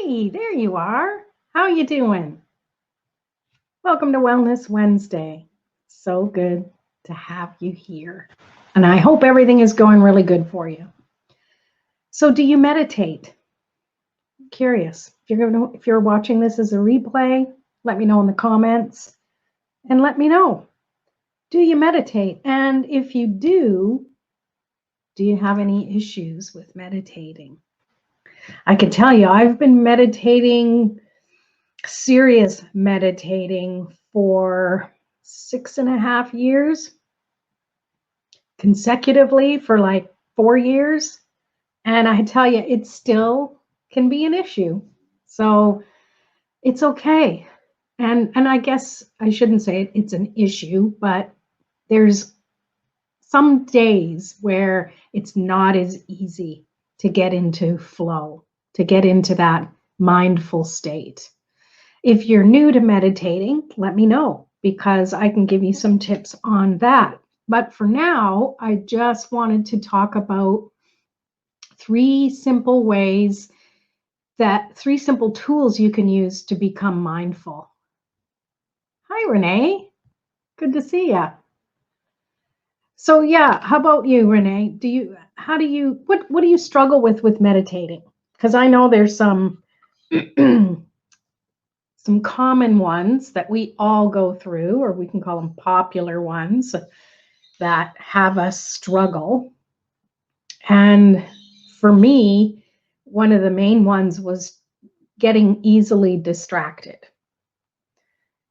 Hey, there you are. How you doing? Welcome to Wellness Wednesday. So good to have you here. And I hope everything is going really good for you. So, do you meditate? I'm curious. If you're watching this as a replay, let me know in the comments and let me know. Do you meditate? And if you do you have any issues with meditating? I can tell you, I've been serious meditating for 6.5 years, consecutively for like 4 years. And I tell you, it still can be an issue. So it's okay. And I guess I shouldn't say it's an issue, but there's some days where it's not as easy to get into flow, to get into that mindful state. If you're new to meditating, let me know because I can give you some tips on that. But for now, I just wanted to talk about three simple tools you can use to become mindful. Hi, Renee. Good to see you. So yeah, how about you, Renee? What do you struggle with meditating? Because I know there's some some common ones that we all go through, or we can call them popular ones that have us struggle. And for me, one of the main ones was getting easily distracted.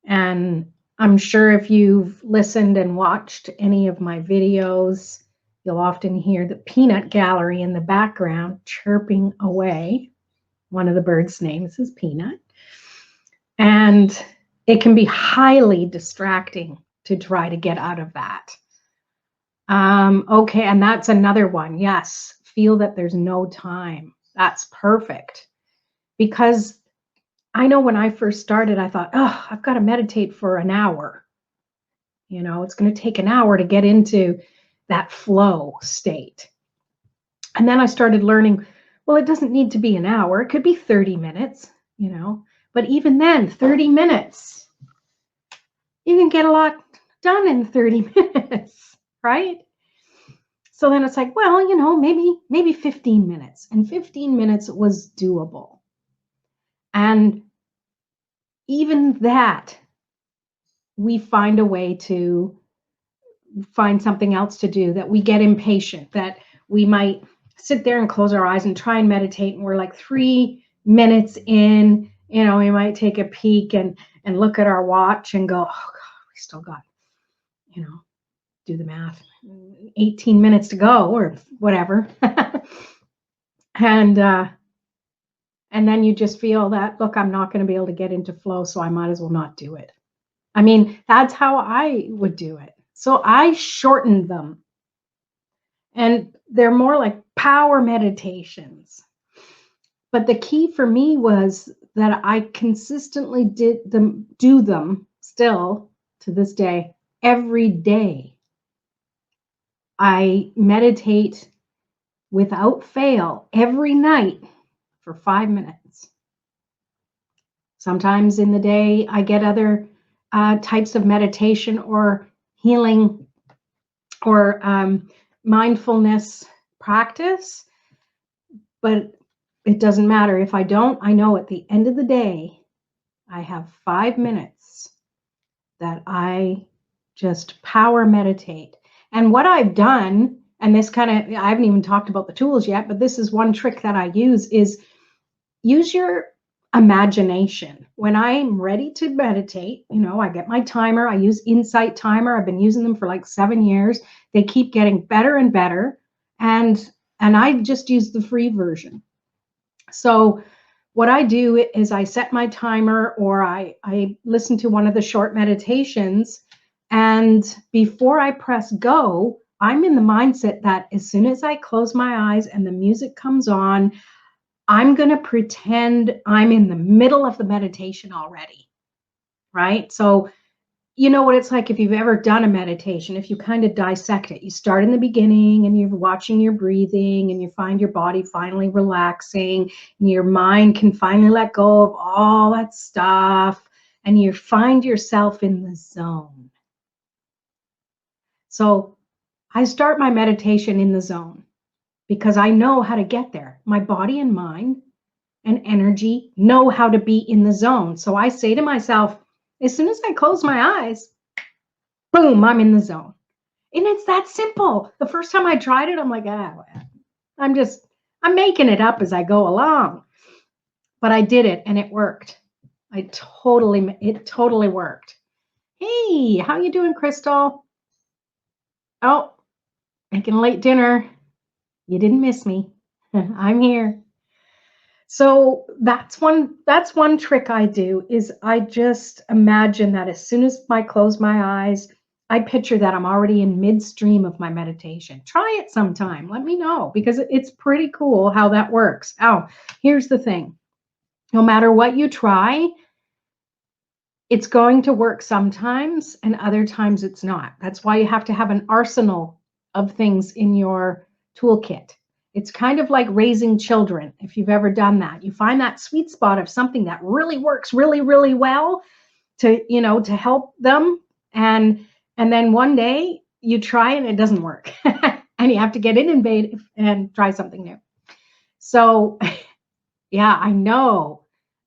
And I'm sure if you've listened and watched any of my videos, you'll often hear the peanut gallery in the background chirping away. One of the birds' names is Peanut. And it can be highly distracting to try to get out of that. Okay, and that's another one. Yes, feel that there's no time. That's perfect. Because I know when I first started, I thought, oh, I've got to meditate for an hour. It's going to take an hour to get into that flow state. And then I started learning, well, it doesn't need to be an hour. It could be 30 minutes, But even then, 30 minutes, you can get a lot done in 30 minutes, right? So then it's like, well, maybe 15 minutes. And 15 minutes was doable. And even that, we find a way to find something else to do, that we get impatient, that we might sit there and close our eyes and try and meditate. And we're like 3 minutes in, we might take a peek and look at our watch and go, oh God, we still got, do the math, 18 minutes to go or whatever. And then you just feel that, look, I'm not going to be able to get into flow, so I might as well not do it. I mean, that's how I would do it. So I shortened them. And they're more like power meditations. But the key for me was that I consistently do them still to this day, every day. I meditate without fail every night for 5 minutes. Sometimes in the day, I get other types of meditation or healing or mindfulness practice, but it doesn't matter. If I don't, I know at the end of the day, I have 5 minutes that I just power meditate. And what I've done, and I haven't even talked about the tools yet, but this is one trick that I use, is use your imagination. When I'm ready to meditate, I get my timer. I use Insight Timer. I've been using them for like 7 years. They keep getting better and better. And I just use the free version. So what I do is I set my timer, or I listen to one of the short meditations. And before I press go, I'm in the mindset that as soon as I close my eyes and the music comes on, I'm going to pretend I'm in the middle of the meditation already, right? So you know what it's like if you've ever done a meditation, if you kind of dissect it. You start in the beginning and you're watching your breathing and you find your body finally relaxing and your mind can finally let go of all that stuff and you find yourself in the zone. So I start my meditation in the zone because I know how to get there. My body and mind and energy know how to be in the zone. So I say to myself, as soon as I close my eyes, boom, I'm in the zone. And it's that simple. The first time I tried it, I'm like, I'm making it up as I go along. But I did it and it worked. It totally worked. Hey, how you doing, Crystal? Oh, making late dinner. You didn't miss me. I'm here. So that's one trick I do is I just imagine that as soon as I close my eyes, I picture that I'm already in midstream of my meditation. Try it sometime. Let me know because it's pretty cool how that works. Oh, here's the thing. No matter what you try, it's going to work sometimes and other times it's not. That's why you have to have an arsenal of things in your toolkit. It's kind of like raising children. If you've ever done that, you find that sweet spot of something that really works really, really well to help them. And then one day you try and it doesn't work and you have to get innovative and try something new. So yeah, I know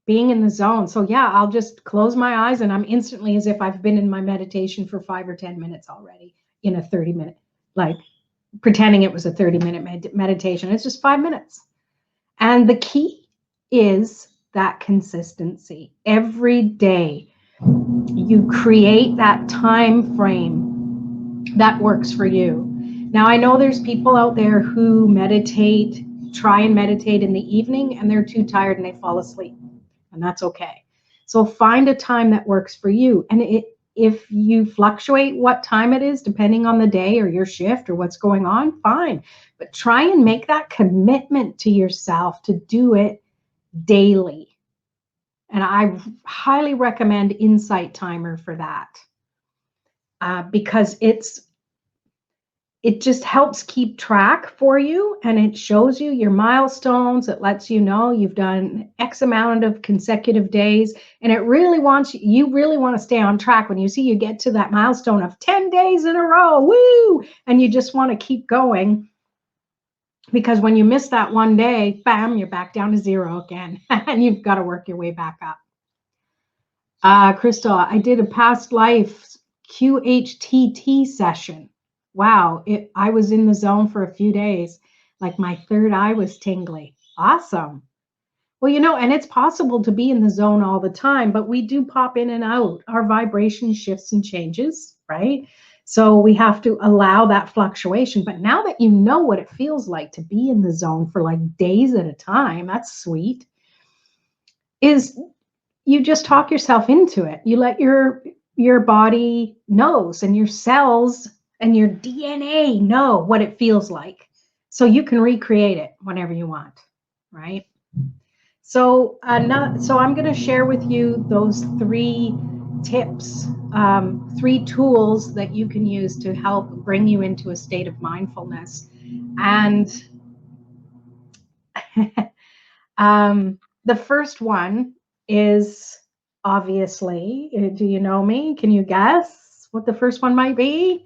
being in the zone. So yeah, I'll just close my eyes and I'm instantly as if I've been in my meditation for 5 or 10 minutes already in a 30-minute, like pretending it was a 30-minute meditation. It's just 5 minutes. And the key is that consistency. Every day you create that time frame that works for you. Now, I know there's people out there who try and meditate in the evening and they're too tired and they fall asleep. And that's okay. So find a time that works for you. And if you fluctuate what time it is, depending on the day or your shift or what's going on, fine. But try and make that commitment to yourself to do it daily. And I highly recommend Insight Timer for that because it just helps keep track for you and it shows you your milestones. It lets you know you've done X amount of consecutive days and you really want to stay on track when you see you get to that milestone of 10 days in a row, woo, and you just want to keep going because when you miss that one day, bam, you're back down to zero again and you've got to work your way back up. Crystal, I did a past life QHTT session. Wow, I was in the zone for a few days. Like my third eye was tingly. Awesome. Well, and it's possible to be in the zone all the time, but we do pop in and out. Our vibration shifts and changes, right? So we have to allow that fluctuation. But now that you know what it feels like to be in the zone for like days at a time, that's sweet, is you just talk yourself into it. You let your body knows and your cells and your DNA know what it feels like. So you can recreate it whenever you want, right? So I'm going to share with you those 3 tips, 3 tools that you can use to help bring you into a state of mindfulness. And the first one is obviously, do you know me? Can you guess what the first one might be?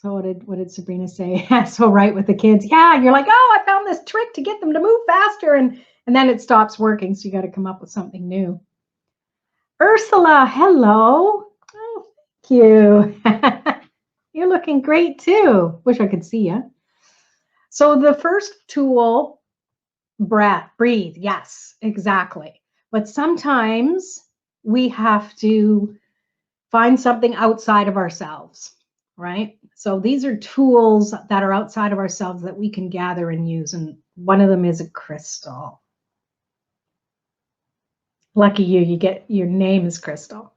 So what did Sabrina say? So right with the kids. Yeah, you're like, oh, I found this trick to get them to move faster. And then it stops working. So you got to come up with something new. Ursula, hello. Oh, thank you. You're looking great too. Wish I could see you. So the first tool, breathe. Yes, exactly. But sometimes we have to find something outside of ourselves, right? So these are tools that are outside of ourselves that we can gather and use. And one of them is a crystal. Lucky you get your name is Crystal.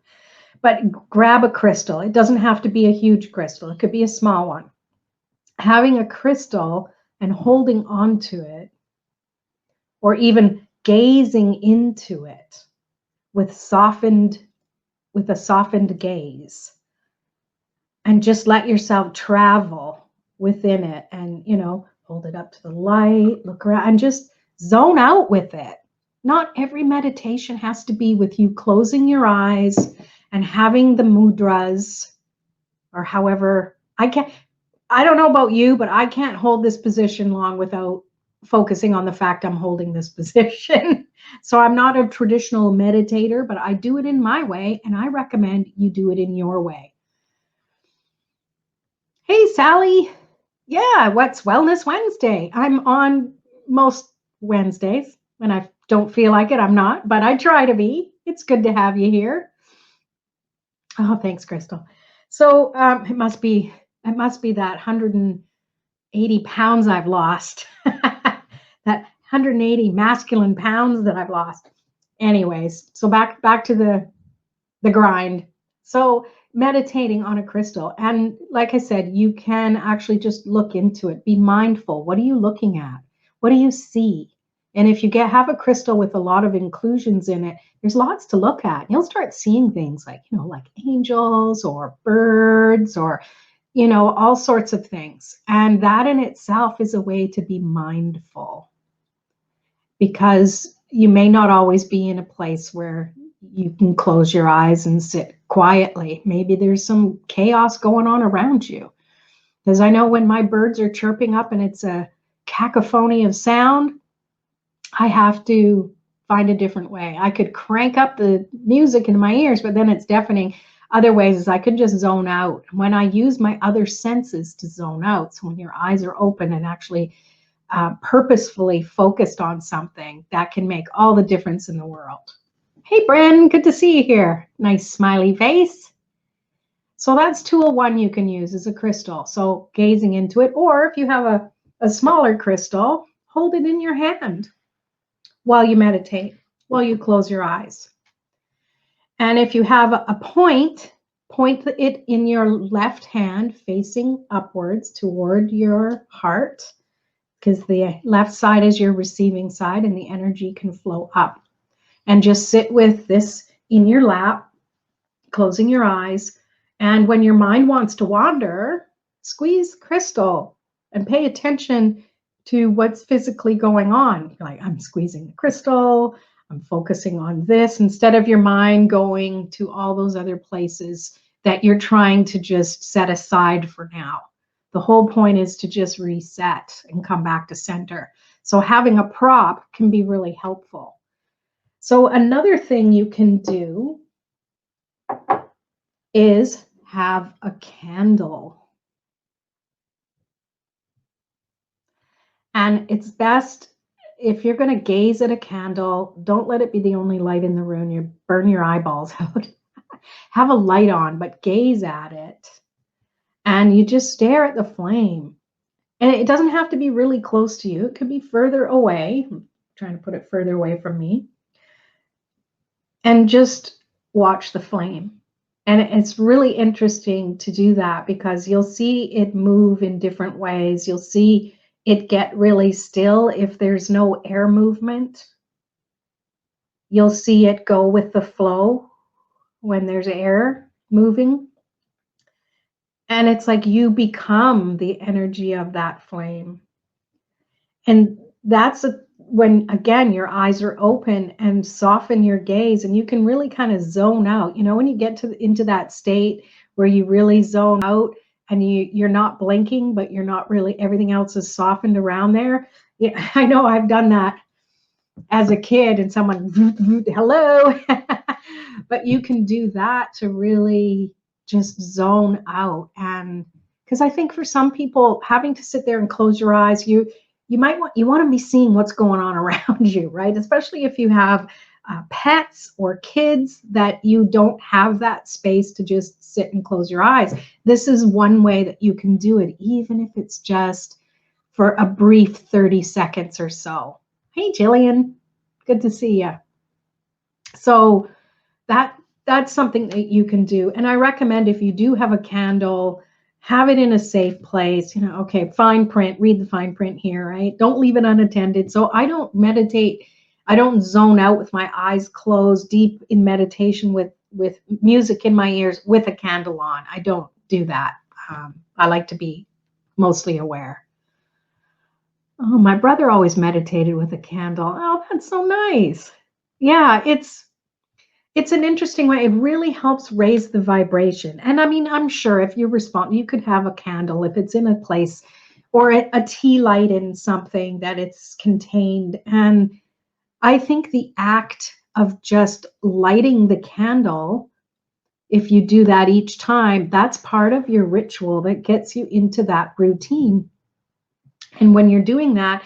But grab a crystal. It doesn't have to be a huge crystal. It could be a small one. Having a crystal and holding on to it, or even gazing into it with softened with a softened gaze, and just let yourself travel within it, and hold it up to the light, look around, and just zone out with it. Not every meditation has to be with you closing your eyes and having the mudras, or however. I don't know about you, but I can't hold this position long without focusing on the fact I'm holding this position. So I'm not a traditional meditator, but I do it in my way, and I recommend you do it in your way. Hey, Sally. Yeah, what's Wellness Wednesday? I'm on most Wednesdays. When I don't feel like it, I'm not, but I try to be. It's good to have you here. Oh, thanks, Crystal. So it must be that 180 pounds I've lost. That 180 masculine pounds that I've lost. Anyways, so back to the grind. So meditating on a crystal, and like I said, you can actually just look into it. Be mindful. What are you looking at? What do you see? And if you have a crystal with a lot of inclusions in it, there's lots to look at. You'll start seeing things like, like angels or birds, or all sorts of things. And that in itself is a way to be mindful, because you may not always be in a place where you can close your eyes and sit quietly. Maybe there's some chaos going on around you. Because I know when my birds are chirping up and it's a cacophony of sound, I have to find a different way. I could crank up the music in my ears, but then it's deafening. Other ways is I can just zone out. When I use my other senses to zone out, so when your eyes are open and actually purposefully focused on something, that can make all the difference in the world. Hey, Bren, good to see you here. Nice smiley face. So that's tool one you can use as a crystal. So gazing into it, or if you have a smaller crystal, hold it in your hand while you meditate, while you close your eyes. And if you have a point it in your left hand facing upwards toward your heart, because the left side is your receiving side and the energy can flow up. And just sit with this in your lap, closing your eyes. And when your mind wants to wander, squeeze crystal and pay attention to what's physically going on. Like, I'm squeezing the crystal, I'm focusing on this, instead of your mind going to all those other places that you're trying to just set aside for now. The whole point is to just reset and come back to center. So having a prop can be really helpful. So another thing you can do is have a candle. And it's best, if you're going to gaze at a candle, don't let it be the only light in the room. You burn your eyeballs out. Have a light on, but gaze at it. And you just stare at the flame. And it doesn't have to be really close to you. It could be further away. I'm trying to put it further away from me. And just watch the flame. And it's really interesting to do that, because you'll see it move in different ways. You'll see it get really still if there's no air movement. You'll see it go with the flow when there's air moving. And it's like you become the energy of that flame. And that's when, again, your eyes are open, and soften your gaze, and you can really kind of zone out. When you get into that state where you really zone out, and you're not blinking, but you're not really, everything else is softened around there. Yeah, I know I've done that as a kid, and someone, hello. But you can do that to really just zone out. And because I think for some people, having to sit there and close your eyes, you want to be seeing what's going on around you, right? Especially if you have pets or kids that you don't have that space to just sit and close your eyes. This is one way that you can do it, even if it's just for a brief 30 seconds or so. Hey, Jillian, good to see you. So that's something that you can do. And I recommend, if you do have a candle, have it in a safe place. Okay, fine print, read the fine print here, right? Don't leave it unattended. So I don't zone out with my eyes closed deep in meditation with with music in my ears with a candle on. I don't do that. I like to be mostly aware. Oh, my brother always meditated with a candle. Oh, that's so nice. Yeah, it's an interesting way. It really helps raise the vibration. And I mean, I'm sure if you respond, you could have a candle if it's in a place or a tea light in something that it's contained. And I think the act of just lighting the candle, if you do that each time, that's part of your ritual that gets you into that routine. And when you're doing that,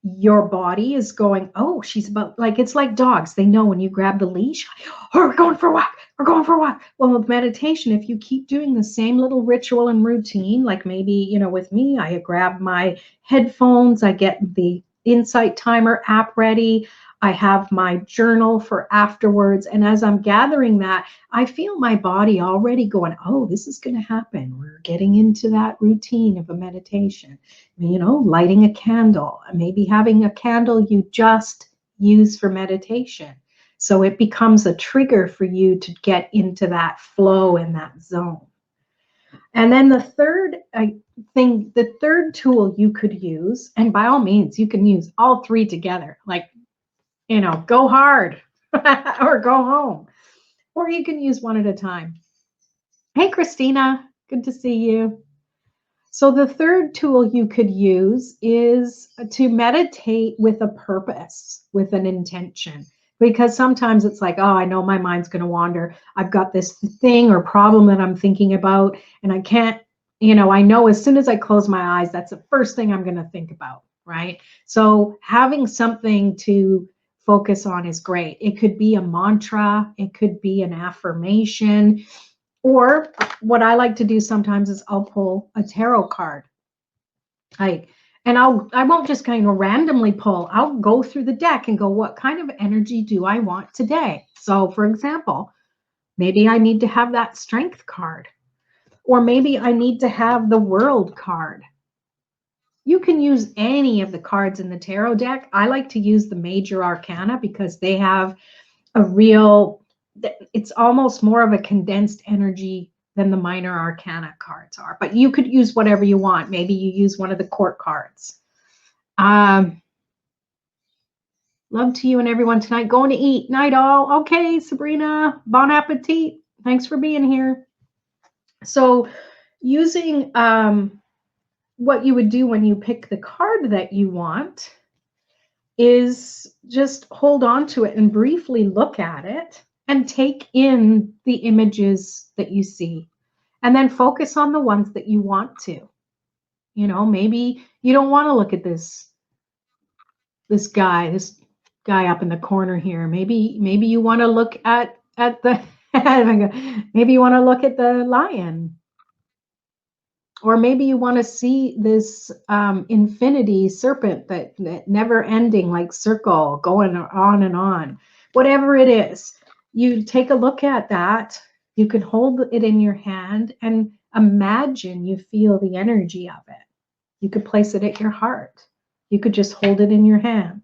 your body is going, oh, she's about, like, it's like dogs. They know when you grab the leash, oh, we're going for a walk. We're going for a walk. Well, with meditation, if you keep doing the same little ritual and routine, like maybe, with me, I grab my headphones, I get the Insight Timer app ready. I have my journal for afterwards. And as I'm gathering that, I feel my body already going, oh, this is going to happen. We're getting into that routine of a meditation. Lighting a candle, maybe having a candle you just use for meditation. So it becomes a trigger for you to get into that flow and that zone. And then the third the third tool you could use, and by all means, you can use all three together, like, go hard or go home, or you can use one at a time. Hey, Christina, good to see you. So the third tool you could use is to meditate with a purpose, with an intention, because sometimes it's like, oh, I know my mind's going to wander. I've got this thing or problem that I'm thinking about, and I can't, I know as soon as I close my eyes, that's the first thing I'm going to think about, right? So having something to focus on is great. It could be a mantra, it could be an affirmation. Or what I like to do sometimes is I'll pull a tarot card. I won't just kind of randomly pull. I'll go through the deck and go, what kind of energy do I want today? So for example, maybe I need to have that strength card, or maybe I need to have the world card. You can use any of the cards in the tarot deck. I like to use the major arcana because they have it's almost more of a condensed energy than the minor arcana cards are. But you could use whatever you want. Maybe you use one of the court cards. Love to you and everyone tonight. Going to eat. Night all. Okay, Sabrina. Bon appetit. Thanks for being here. So using what you would do when you pick the card that you want is just hold on to it and briefly look at it and take in the images that you see, and then focus on the ones that you want to. Maybe you don't want to look at this guy up in the corner here. Maybe you want to look at the maybe you want to look at the lion. Or maybe you want to see this infinity serpent that never ending, like circle going on and on. Whatever it is, you take a look at that. You can hold it in your hand and imagine you feel the energy of it. You could place it at your heart. You could just hold it in your hand.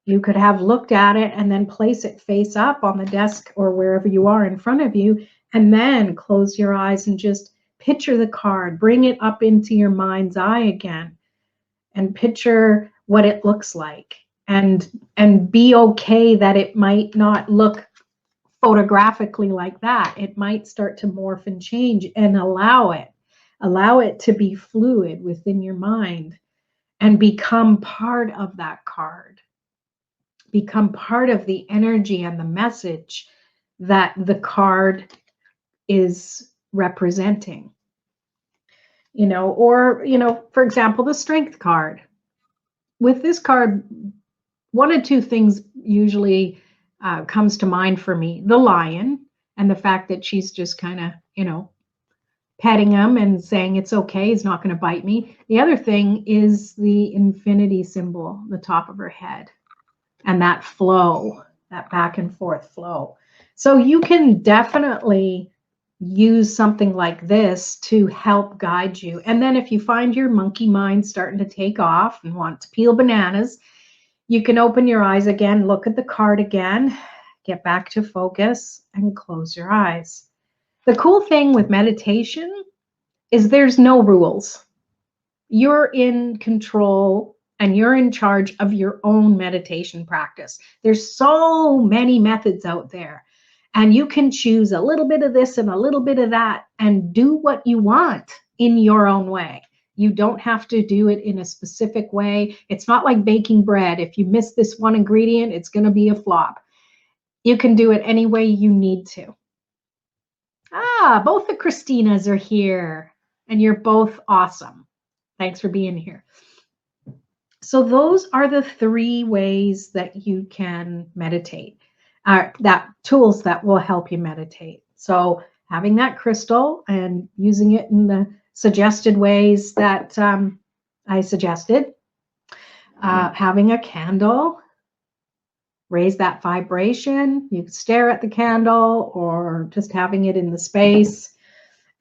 You could have looked at it and then place it face up on the desk or wherever you are in front of you, and then close your eyes and just picture the card, bring it up into your mind's eye again, and picture what it looks like, and be okay that it might not look photographically like that. It might start to morph and change, and allow it to be fluid within your mind and become part of that card, become part of the energy and the message that the card is representing. Or, for example, the strength card. With this card, one of two things usually comes to mind for me: the lion, and the fact that she's just kind of, petting him and saying it's okay, he's not going to bite me. The other thing is the infinity symbol, the top of her head, and that flow, that back and forth flow. So you can definitely use something like this to help guide you. And then if you find your monkey mind starting to take off and want to peel bananas, you can open your eyes again, look at the card again, get back to focus, and close your eyes. The cool thing with meditation is there's no rules. You're in control and you're in charge of your own meditation practice. There's so many methods out there, and you can choose a little bit of this and a little bit of that and do what you want in your own way. You don't have to do it in a specific way. It's not like baking bread. If you miss this one ingredient, it's going to be a flop. You can do it any way you need to. Both the Christinas are here, and you're both awesome. Thanks for being here. So those are the 3 ways that you can meditate, that tools that will help you meditate. So having that crystal and using it in the suggested ways that I suggested, having a candle, raise that vibration. You can stare at the candle or just having it in the space.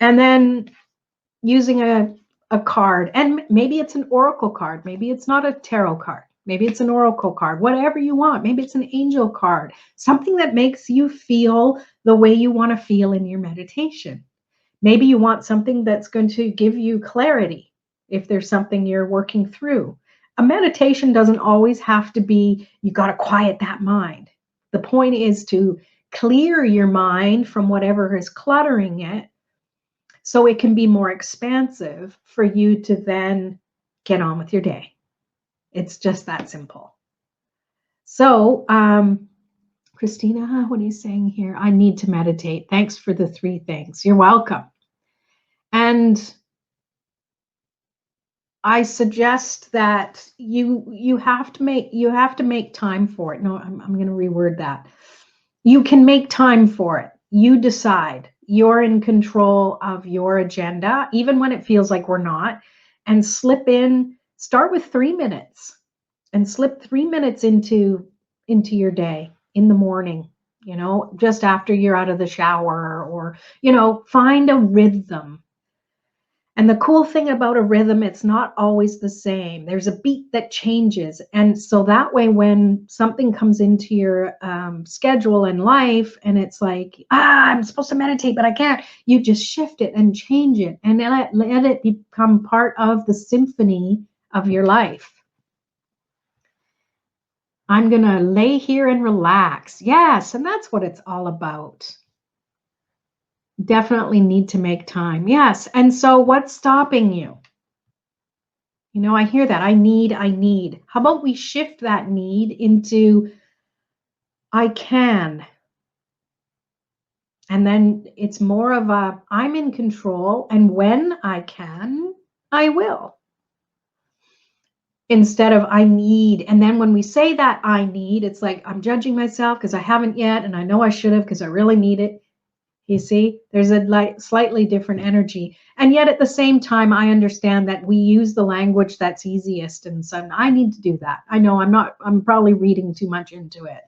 And then using a card, and maybe it's an oracle card, maybe it's not a tarot card, maybe it's an oracle card, whatever you want. Maybe it's an angel card, something that makes you feel the way you want to feel in your meditation. Maybe you want something that's going to give you clarity if there's something you're working through. A meditation doesn't always have to be, you got to quiet that mind. The point is to clear your mind from whatever is cluttering it, so it can be more expansive for you to then get on with your day. It's just that simple. So, Christina, what are you saying here? I need to meditate. Thanks for the 3 things. You're welcome. And I suggest that you have to make time for it. No, I'm going to reword that. You can make time for it. You decide. You're in control of your agenda, even when it feels like we're not. And start with 3 minutes and slip 3 minutes into your day in the morning, just after you're out of the shower, or, find a rhythm. And the cool thing about a rhythm, it's not always the same. There's a beat that changes. And so that way, when something comes into your schedule and life, and it's like, I'm supposed to meditate, but I can't, you just shift it and change it and let it become part of the symphony of your life. I'm going to lay here and relax. Yes, and that's what it's all about. Definitely need to make time. Yes. And so what's stopping you? I hear that. I need. How about we shift that need into I can? And then it's more of a I'm in control, and when I can, I will. Instead of I need. And then when we say that I need, it's like I'm judging myself because I haven't yet, and I know I should have because I really need it. You see, there's a slightly different energy. And yet at the same time, I understand that we use the language that's easiest. And so I need to do that. I know I'm probably reading too much into it.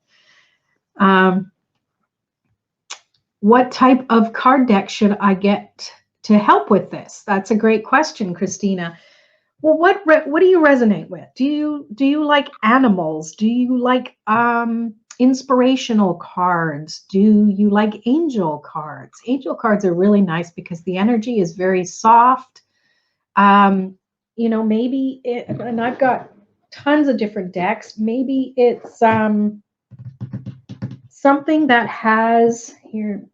What type of card deck should I get to help with this? That's a great question, Christina. Well, what do you resonate with? Do you like animals? Do you like inspirational cards? Do you like angel cards? Angel cards are really nice because the energy is very soft. Maybe and I've got tons of different decks. Maybe it's something that has here.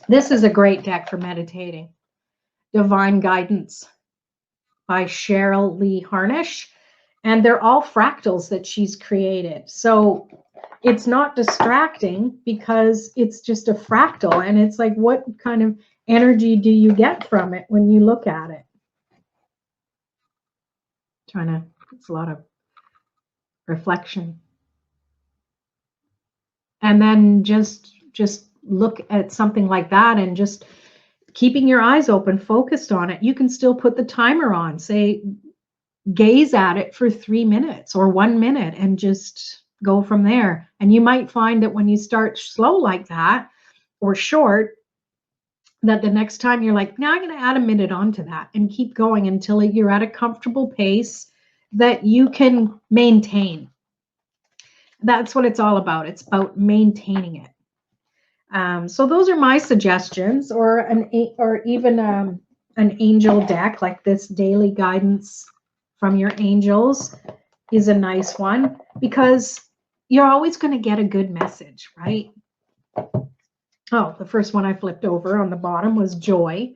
This is a great deck for meditating. Divine Guidance by Cheryl Lee Harnish. And they're all fractals that she's created. So it's not distracting because it's just a fractal. And it's like, what kind of energy do you get from it when you look at it? It's a lot of reflection. And then just look at something like that and just keeping your eyes open, focused on it. You can still put the timer on, say, gaze at it for 3 minutes or 1 minute and just go from there. And you might find that when you start slow like that or short, that the next time you're like, now I'm going to add a minute onto that and keep going until you're at a comfortable pace that you can maintain. That's what it's all about. It's about maintaining it. So those are my suggestions, or even an angel deck like this daily guidance from your angels is a nice one because you're always going to get a good message, right? Oh, the first one I flipped over on the bottom was joy.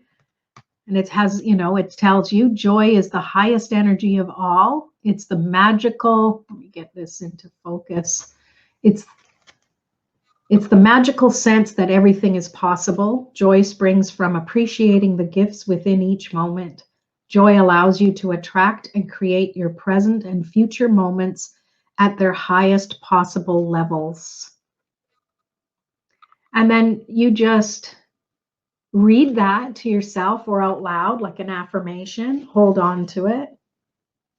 And it has, it tells you joy is the highest energy of all. It's the magical, let me get this into focus. It's the magical sense that everything is possible. Joy springs from appreciating the gifts within each moment. Joy allows you to attract and create your present and future moments at their highest possible levels. And then you just read that to yourself or out loud like an affirmation. Hold on to it.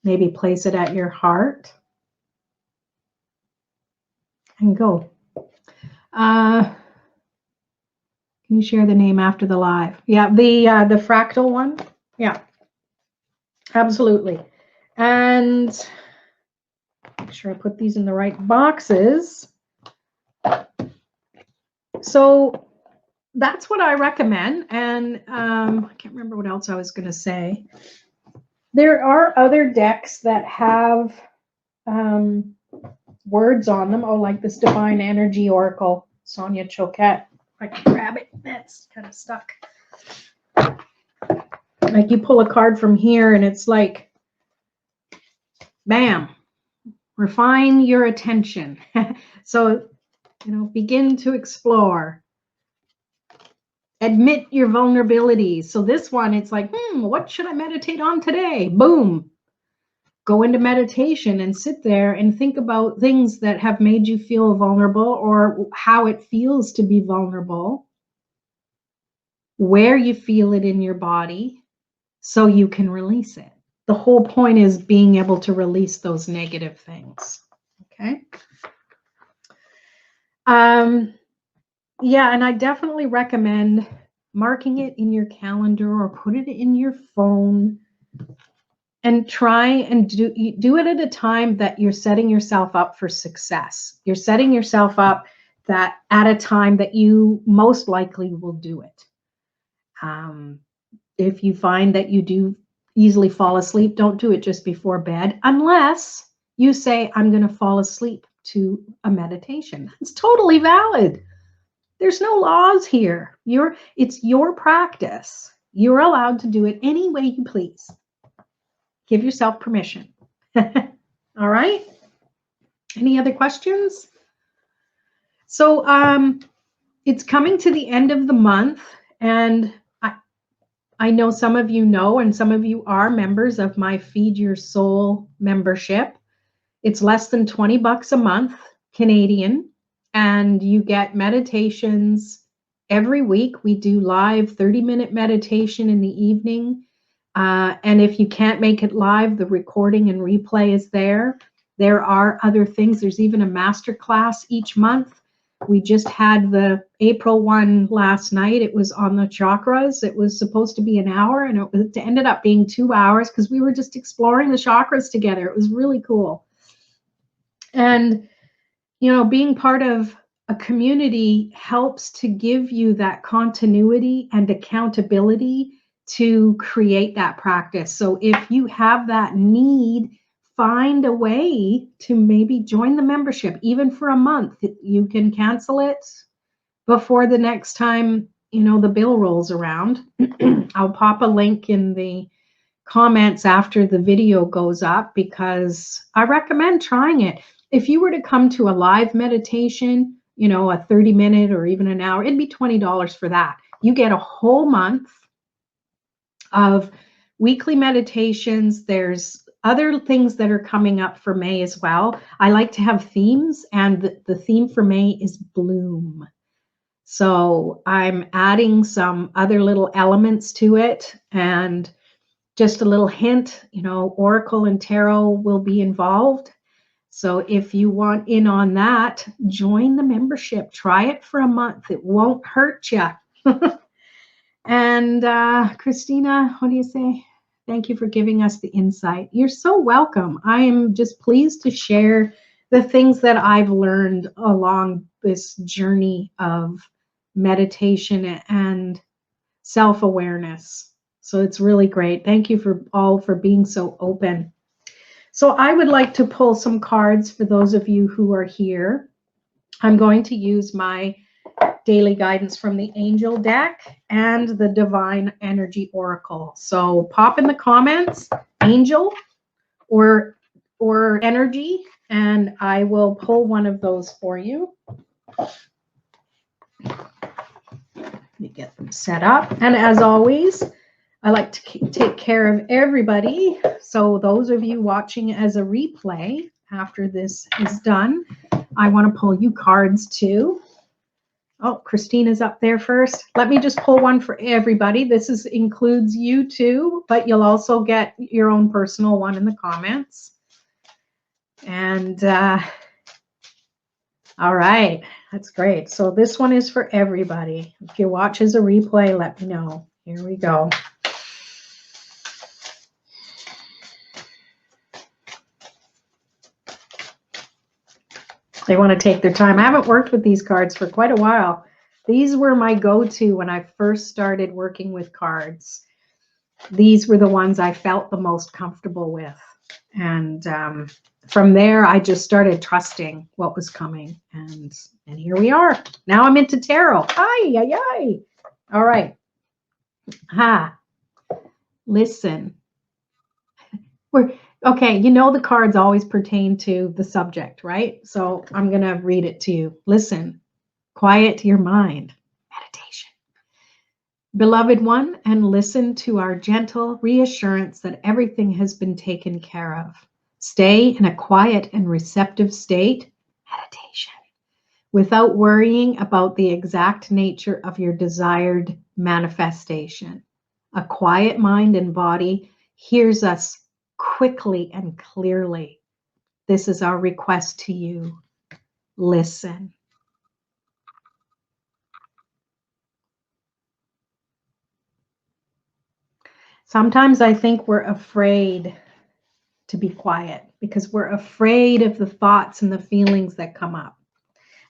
Maybe place it at your heart and go. Can you share the name after the live? Yeah, the fractal one. Yeah, absolutely. And make sure I put these in the right boxes. So that's what I recommend. And I can't remember what else I was going to say. There are other decks that have words on them. Oh, like this Divine Energy Oracle, Sonia Choquette. If I can grab it, that's kind of stuck. Like you pull a card from here and it's like, bam, refine your attention. So, begin to explore. Admit your vulnerabilities. So this one, it's like, what should I meditate on today? Boom. Go into meditation and sit there and think about things that have made you feel vulnerable or how it feels to be vulnerable, where you feel it in your body so you can release it. The whole point is being able to release those negative things. Okay. Yeah, and I definitely recommend marking it in your calendar or put it in your phone and try and do it at a time that you're setting yourself up for success. You're setting yourself up that at a time that you most likely will do it. If you find that you do easily fall asleep, don't do it just before bed, unless you say, I'm going to fall asleep to a meditation. It's totally valid. There's no laws here. It's your practice. You're allowed to do it any way you please. Give yourself permission. All right. Any other questions? So it's coming to the end of the month, and I know some of you know, and some of you are members of my Feed Your Soul membership. It's less than $20 a month, Canadian, and you get meditations every week. We do live 30-minute meditation in the evening. And if you can't make it live, the recording and replay is there. There are other things. There's even a master class each month. We just had the April one last night. It was on the chakras. It was supposed to be an hour, and it ended up being 2 hours because we were just exploring the chakras together. It was really cool. And, being part of a community helps to give you that continuity and accountability to create that practice. So if you have that need, find a way to maybe join the membership, even for a month. You can cancel it before the next time, the bill rolls around. I'll pop a link in the comments after the video goes up because I recommend trying it. If you were to come to a live meditation, a 30-minute or even an hour, it'd be $20 for that. You get a whole month of weekly meditations. There's other things that are coming up for May as well. I like to have themes, and the theme for May is bloom. So I'm adding some other little elements to it, and just a little hint, Oracle and Tarot will be involved. So if you want in on that, join the membership. Try it for a month. It won't hurt you. And Christina, what do you say? Thank you for giving us the insight. You're so welcome. I am just pleased to share the things that I've learned along this journey of meditation and self-awareness. So it's really great. Thank you for all for being so open. So I would like to pull some cards for those of you who are here. I'm going to use my daily guidance from the angel deck and the divine energy oracle. So pop in the comments angel or energy, and I will pull one of those for you. Let me get them set up. And as always, I like to take care of everybody. So those of you watching as a replay after this is done, I want to pull you cards too. Oh, Christina's up there first. Let me just pull one for everybody. This includes you too, but you'll also get your own personal one in the comments. And all right, that's great. So this one is for everybody. If you watch as a replay, let me know. Here we go. They want to take their time. I haven't worked with these cards for quite a while. These were my go-to when I first started working with cards. These were the ones I felt the most comfortable with. And from there, I just started trusting what was coming. And here we are. Now I'm into tarot. Ay. All right. Listen. Okay, you know the cards always pertain to the subject, right? So I'm going to read it to you. Listen, quiet your mind. Meditation. Beloved one, and listen to our gentle reassurance that everything has been taken care of. Stay in a quiet and receptive state. Meditation. Without worrying about the exact nature of your desired manifestation. A quiet mind and body hears us quickly and clearly. This is our request to you. Listen. Sometimes I think we're afraid to be quiet because we're afraid of the thoughts and the feelings that come up.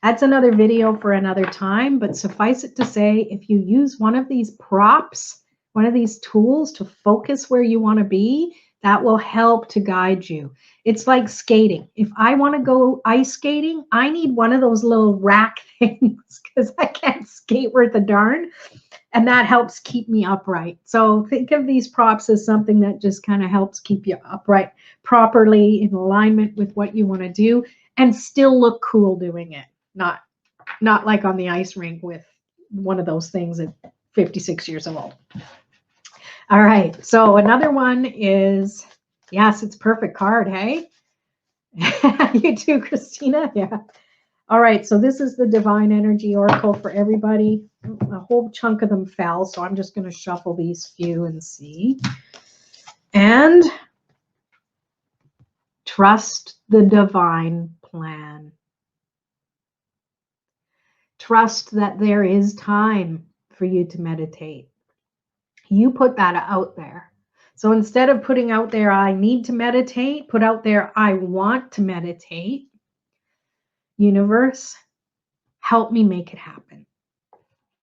That's another video for another time, but suffice it to say, if you use one of these props, one of these tools to focus where you want to be, that will help to guide you. It's like skating. If I want to go ice skating, I need one of those little rack things because I can't skate worth a darn. And that helps keep me upright. So think of these props as something that just kind of helps keep you upright properly in alignment with what you want to do and still look cool doing it. Not like on the ice rink with one of those things at 56 years old. All right, so another one is, yes, it's perfect card, hey? You too, Christina, yeah. All right, so this is the Divine Energy Oracle for everybody. A whole chunk of them fell, so I'm just going to shuffle these few and see. And trust the divine plan. Trust that there is time for you to meditate. You put that out there. So instead of putting out there, I need to meditate, put out there, I want to meditate. Universe, help me make it happen.